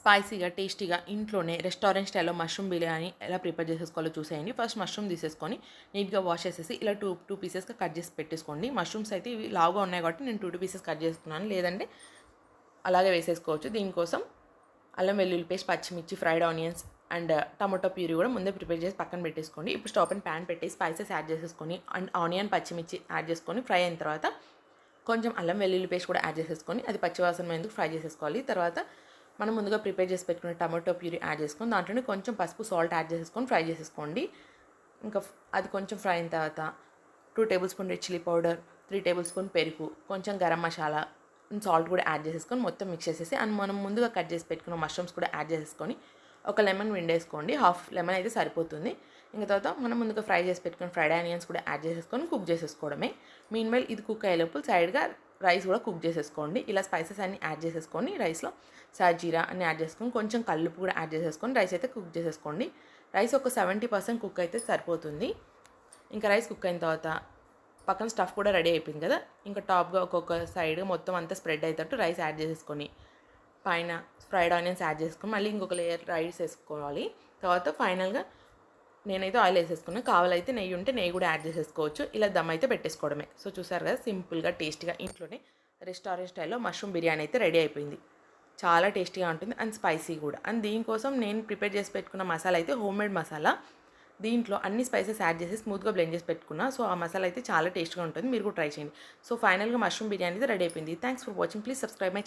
స్పైసీగా టేస్టీగా ఇంట్లోనే రెస్టారెంట్ స్టైల్లో మష్రూమ్ బిర్యానీ ఎలా ప్రిపేర్ చేసేసుకోవాలో చూసేయండి. ఫస్ట్ మష్రూమ్ తీసేసుకొని నీట్గా వాష్ చేసేసి ఇలా టూ పీసెస్గా కట్ చేసి పెట్టేసుకోండి. మష్రూమ్స్ అయితే ఇవి లావుగా ఉన్నాయి కాబట్టి నేను టూ పీసెస్ కట్ చేసుకున్నాను, లేదంటే అలాగే వేసేసుకోవచ్చు. దీనికోసం అల్లం వెల్లుల్లి పేస్ట్, పచ్చిమిర్చి, fried onions and tomato puree కూడా ముందే ప్రిపేర్ చేసి పక్కన పెట్టేసుకోండి. ఇప్పుడు స్టవ్ పైన ప్యాన్ పెట్టి స్పైసెస్ యాడ్ చేసేసుకొని అండ్ ఆనియన్, పచ్చిమిర్చి యాడ్ చేసుకొని ఫ్రై అయిన తర్వాత కొంచెం అల్లం వెల్లుల్లి పేస్ట్ కూడా యాడ్ చేసేసుకొని అది పచ్చివాసన ఎందుకు ఫ్రై చేసేసుకోవాలి. తర్వాత మనం ముందుగా ప్రిపేర్ చేసి పెట్టుకున్న టమాటో ప్యూరీ యాడ్ చేసుకొని దాంట్లోనే కొంచెం పసుపు, సాల్ట్ యాడ్ చేసేసుకొని ఫ్రై చేసేసుకోండి. ఇంకా అది కొంచెం ఫ్రై అయిన తర్వాత 2 table spoon red chilli powder, 3 table spoon పెరుగు, కొంచెం గరం మసాలా, సాల్ట్ కూడా యాడ్ చేసేసుకొని మొత్తం మిక్స్ చేసేసి అండ్ మనం ముందుగా కట్ చేసి పెట్టుకున్న మష్రూమ్స్ కూడా యాడ్ చేసేసుకొని ఒక లెమన్ పిండేసుకోండి. హాఫ్ లెమన్ అయితే సరిపోతుంది. ఇంకా తర్వాత మనం ముందుగా ఫ్రై చేసి పెట్టుకున్న ఫ్రైడ్ ఆనియన్స్ కూడా యాడ్ చేసేసుకొని కుక్ చేసేసుకోవడమే. మీన్వైల్ ఇది కుక్ అయ్యేలోపు సైడ్గా రైస్ కూడా కుక్ చేసేసుకోండి. ఇలా స్పైసెస్ అన్ని యాడ్ చేసేసుకొని రైస్లో సాజీరా అన్ని యాడ్ చేసుకొని కొంచెం కల్లుపు కూడా యాడ్ చేసేసుకొని రైస్ అయితే కుక్ చేసేసుకోండి. రైస్ ఒక 70% కుక్ అయితే సరిపోతుంది. ఇంకా రైస్ కుక్ అయిన తర్వాత పక్కన స్టఫ్ కూడా రెడీ అయిపోయింది కదా, ఇంకా టాప్గా ఒక్కొక్క సైడ్ మొత్తం అంతా స్ప్రెడ్ అయ్యేటట్టు రైస్ యాడ్ చేసేసుకొని పైన ఫ్రైడ్ ఆనియన్స్ యాడ్ చేసుకొని మళ్ళీ ఇంకొక లేయర్ రైస్ వేసుకోవాలి. తర్వాత ఫైనల్గా నేనైతే ఆయిల్ వేసేసుకున్నాను, కావాలైతే నెయ్యి ఉంటే నెయ్యి కూడా యాడ్ చేసేసుకోవచ్చు. ఇలా దమ్ అయితే పెట్టేసుకోవడమే. సో చూసారు కదా, సింపుల్గా టేస్టీగా ఇంట్లోనే రెస్టారెంట్ స్టైల్లో మష్రూమ్ బిర్యానీ అయితే రెడీ అయిపోయింది. చాలా టేస్టీగా ఉంటుంది అండ్ స్పైసీ కూడా. అండ్ దీనికోసం నేను ప్రిపేర్ చేసి పెట్టుకున్న మసాలా అయితే హోమ్మేడ్ మసాలా. దీంట్లో అన్ని స్పైసెస్ యాడ్ చేసి స్మూత్గా బ్లెండ్ చేసి పెట్టుకున్నా. సో ఆ మసాలా అయితే చాలా టేస్ట్గా ఉంటుంది, మీరు కూడా ట్రై చేయండి. సో ఫైనల్గా మష్రూమ్ బిర్యానీ అయితే రెడీ అయిపోయింది. Thanks for watching. Please subscribe my